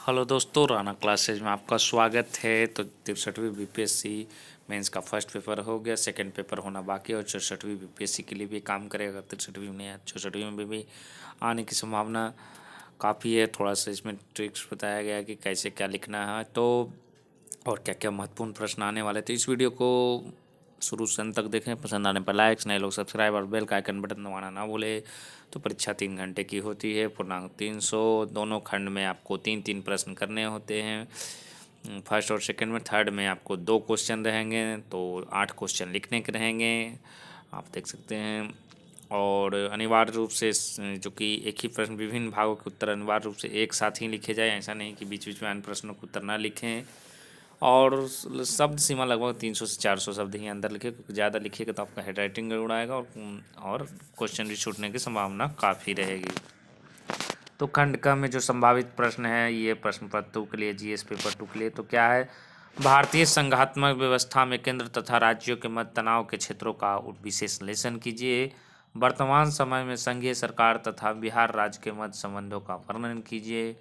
Hello दोस्तों, Rana classes में आपका स्वागत है। तो 63वीं बीपीएससी मेंस का फर्स्ट पेपर हो गया, सेकंड पेपर होना बाकी है और 64वीं बीपीएससी के लिए भी काम करेगा। 63वीं में 64वीं में भी आने की संभावना काफ़ी है। थोड़ा सा इसमें ट्रिक्स बताया गया है कि कैसे क्या लिखना है तो और क्या क्या महत्वपूर्ण प्रश्न आने वाले। तो इस वीडियो को शुरू से अंत तक देखें। पसंद आने पर लाइक्स, नए लोग सब्सक्राइब और बेल का आइकन बटन दबाना ना भूले। तो परीक्षा 3 घंटे की होती है, पूर्णांक 300। दोनों खंड में आपको 3-3 प्रश्न करने होते हैं। फर्स्ट और सेकंड में। थर्ड में आपको 2 क्वेश्चन रहेंगे, तो 8 क्वेश्चन लिखने के रहेंगे, आप देख सकते हैं। और अनिवार्य रूप से जो कि एक ही प्रश्न विभिन्न भागों के उत्तर अनिवार्य रूप से एक साथ ही लिखे जाए, ऐसा नहीं कि बीच बीच में अन्य प्रश्नों के उत्तर ना लिखें। और शब्द सीमा लगभग 300 से 400 शब्द ही अंदर लिखे, क्योंकि ज़्यादा लिखिएगा तो आपका हैंड राइटिंग गड़बड़ आएगा और क्वेश्चन भी छूटने की संभावना काफ़ी रहेगी। तो खंड क में जो संभावित प्रश्न है, ये प्रश्न पत्र 2 के लिए, जीएस पेपर 2 के लिए, तो क्या है? भारतीय संघात्मक व्यवस्था में केंद्र तथा राज्यों के मध्य तनाव के क्षेत्रों का विश्लेषण कीजिए। वर्तमान समय में संघीय सरकार तथा बिहार राज्य के मध्य संबंधों का वर्णन कीजिए।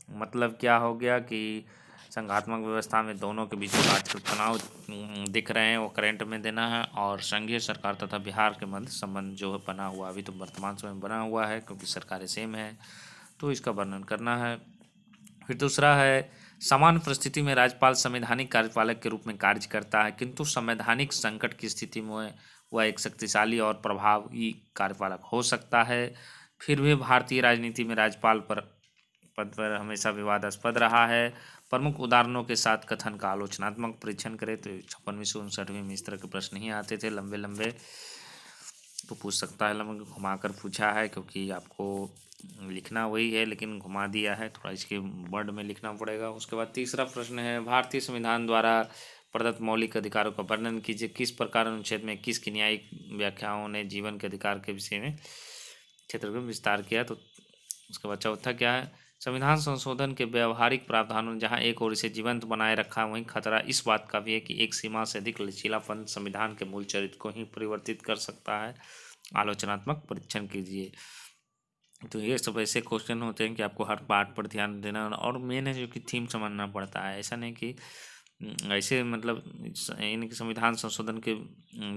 मतलब क्या हो गया कि संघात्मक व्यवस्था में दोनों के बीच आजकल तनाव दिख रहे हैं, वो करंट में देना है। और संघीय सरकार तथा बिहार के मध्य संबंध जो बना हुआ, अभी तो वर्तमान समय में बना हुआ है क्योंकि सरकारें सेम है, तो इसका वर्णन करना है। फिर दूसरा है, सामान्य परिस्थिति में राज्यपाल संवैधानिक कार्यपालक के रूप में कार्य करता है, किंतु संवैधानिक संकट की स्थिति में वह एक शक्तिशाली और प्रभावी कार्यपालक हो सकता है। फिर भी भारतीय राजनीति में राज्यपाल पद पर हमेशा विवादास्पद रहा है। प्रमुख उदाहरणों के साथ कथन का आलोचनात्मक परीक्षण करें। तो 56वीं से 59वीं में इस तरह के प्रश्न ही आते थे, लंबे लंबे, तो पूछ सकता है। लंबे घुमाकर पूछा है क्योंकि आपको लिखना वही है लेकिन घुमा दिया है, थोड़ा इसके वर्ड में लिखना पड़ेगा। उसके बाद तीसरा प्रश्न है, भारतीय संविधान द्वारा प्रदत्त मौलिक अधिकारों का वर्णन कीजिए। किस प्रकार अनुच्छेद में किस की न्यायिक व्याख्याओं ने जीवन के अधिकार के विषय में क्षेत्र में विस्तार किया। तो उसके बाद चौथा क्या है, संविधान संशोधन के व्यवहारिक प्रावधानों ने जहां एक ओर इसे जीवंत बनाए रखा, वहीं खतरा इस बात का भी है कि एक सीमा से अधिक लचीलापन संविधान के मूल चरित्र को ही परिवर्तित कर सकता है। आलोचनात्मक परीक्षण कीजिए। तो ये सब ऐसे क्वेश्चन होते हैं कि आपको हर पार्ट पर ध्यान देना, और मेन है जो कि थीम समझना पड़ता है। ऐसा नहीं कि ऐसे मतलब इनके संविधान संशोधन के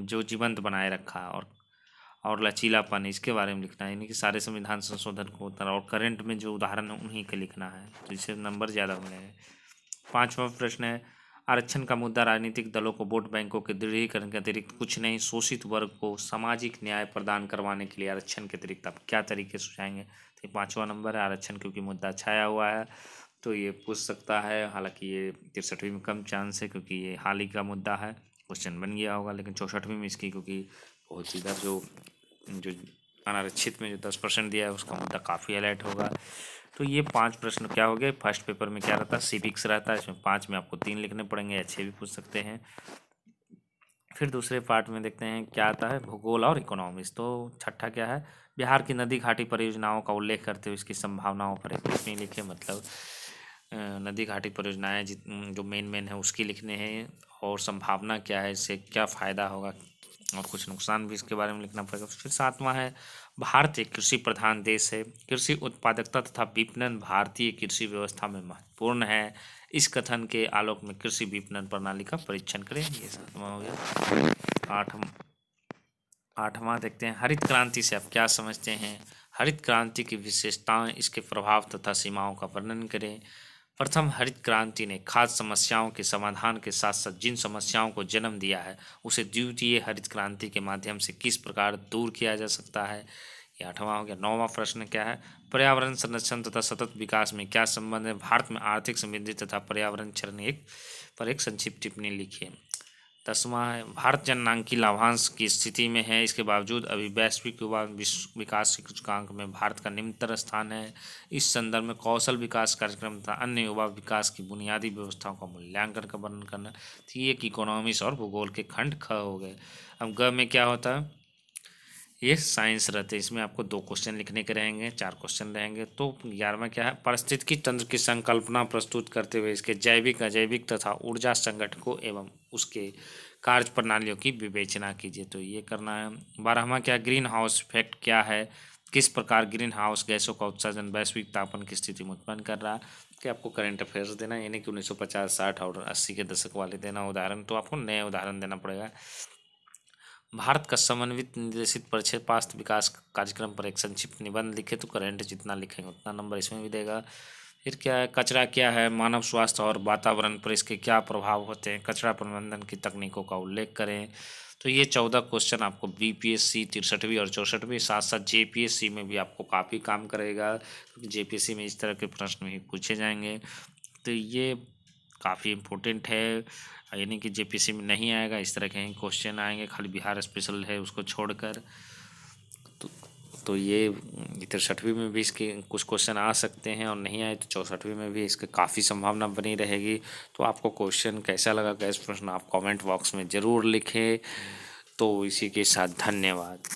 जो जीवंत बनाए रखा और लचीलापन, इसके बारे में लिखना है। यानी कि सारे संविधान संशोधन को उतना, और करंट में जो उदाहरण है उन्हीं के लिखना है, तो इससे नंबर ज़्यादा हो जाएंगे। 5वां प्रश्न है, आरक्षण का मुद्दा राजनीतिक दलों को वोट बैंकों के दृढ़ीकरण के अतिरिक्त कुछ नहीं, शोषित वर्ग को सामाजिक न्याय प्रदान करवाने के लिए आरक्षण के अतिरिक्त आप क्या तरीके सुझाएंगे। तो 5वां नंबर है आरक्षण, क्योंकि मुद्दा छाया हुआ है तो ये पूछ सकता है। हालांकि ये 63वीं में कम चांस है क्योंकि ये हाल ही का मुद्दा है, क्वेश्चन बन गया होगा। लेकिन 64वीं में इसकी, क्योंकि बहुत सीधा जो अनारक्षित में जो 10% दिया है उसका मुद्दा काफ़ी हाईलाइट होगा। तो ये 5 प्रश्न क्या हो गए। फर्स्ट पेपर में क्या रहता है, सिविक्स रहता है, इसमें 5 में आपको 3 लिखने पड़ेंगे, अच्छे भी पूछ सकते हैं। फिर दूसरे पार्ट में देखते हैं क्या आता है, भूगोल और इकोनॉमिक्स। तो छठा क्या है, बिहार की नदी घाटी परियोजनाओं का उल्लेख करते हुए इसकी संभावनाओं पर एक टिप्पणी लिखे। मतलब नदी घाटी परियोजनाएं जो मेन है उसकी लिखने हैं, और संभावना क्या है, इससे क्या फ़ायदा होगा और कुछ नुकसान भी इसके बारे में लिखना पड़ेगा। फिर 7वां है, भारत एक कृषि प्रधान देश है, कृषि उत्पादकता तथा विपणन भारतीय कृषि व्यवस्था में महत्वपूर्ण है। इस कथन के आलोक में कृषि विपणन प्रणाली का परीक्षण करें। ये 7वां हो गया। 8वां देखते हैं, हरित क्रांति से आप क्या समझते हैं। हरित क्रांति की विशेषताएं, इसके प्रभाव तथा सीमाओं का वर्णन करें। प्रथम हरित क्रांति ने खाद्य समस्याओं के समाधान के साथ साथ जिन समस्याओं को जन्म दिया है उसे द्वितीय हरित क्रांति के माध्यम से किस प्रकार दूर किया जा सकता है। ये 8वां हो गया। 9वां प्रश्न क्या है, पर्यावरण संरक्षण तथा सतत विकास में क्या संबंध है। भारत में आर्थिक समृद्धि तथा पर्यावरण क्षरण एक संक्षिप्त टिप्पणी लिखिए। 10वां है, भारत जननांकी लाभांश की स्थिति में है, इसके बावजूद अभी वैश्विक युवा विकास सूचकांक में भारत का निम्नतर स्थान है। इस संदर्भ में कौशल विकास कार्यक्रम तथा अन्य युवा विकास की बुनियादी व्यवस्थाओं का मूल्यांकन का वर्णन करना। तो ये इकोनॉमिक्स और भूगोल के खंड ख हो गए। अब ग में क्या होता है, ये साइंस रहते हैं, इसमें आपको 2 क्वेश्चन लिखने के रहेंगे, 4 क्वेश्चन रहेंगे। तो 11वां क्या है, पारिस्थितिकी तंत्र की संकल्पना प्रस्तुत करते हुए इसके जैविक अजैविक तथा ऊर्जा संगठकों एवं उसके कार्य प्रणालियों की विवेचना कीजिए। तो ये करना है। 12वां क्या, ग्रीन हाउस इफेक्ट क्या है, किस प्रकार ग्रीन हाउस गैसों का उत्सर्जन वैश्विक तापमान की स्थिति में उत्पन्न कर रहा है, कि आपको करंट अफेयर्स देना, यानी कि 1950, 60 और 80 के दशक वाले देना उदाहरण, तो आपको नए उदाहरण देना पड़ेगा। भारत का समन्वित निर्देशित प्रक्षेपास्त्र विकास कार्यक्रम पर एक संक्षिप्त निबंध लिखे, तो करंट जितना लिखेंगे उतना नंबर इसमें भी देगा। फिर क्या है, कचरा क्या है, मानव स्वास्थ्य और वातावरण पर इसके क्या प्रभाव होते हैं, कचरा प्रबंधन की तकनीकों का उल्लेख करें। तो ये 14 क्वेश्चन आपको बीपीएससी 63वीं और 64वीं, साथ साथ जेपीएससी में भी आपको काफ़ी काम करेगा, क्योंकि जेपीएससी में इस तरह के प्रश्न भी पूछे जाएंगे। तो ये काफ़ी इम्पोर्टेंट है, यानी कि जेपीएससी में नहीं आएगा, इस तरह के ही क्वेश्चन आएंगे, खाली बिहार स्पेशल है उसको छोड़कर। तो ये 63वीं में भी इसके कुछ क्वेश्चन आ सकते हैं, और नहीं आए तो 64वीं में भी इसके काफ़ी संभावना बनी रहेगी। तो आपको क्वेश्चन कैसा लगा, गैस प्रश्न, आप कमेंट बॉक्स में ज़रूर लिखें। तो इसी के साथ धन्यवाद।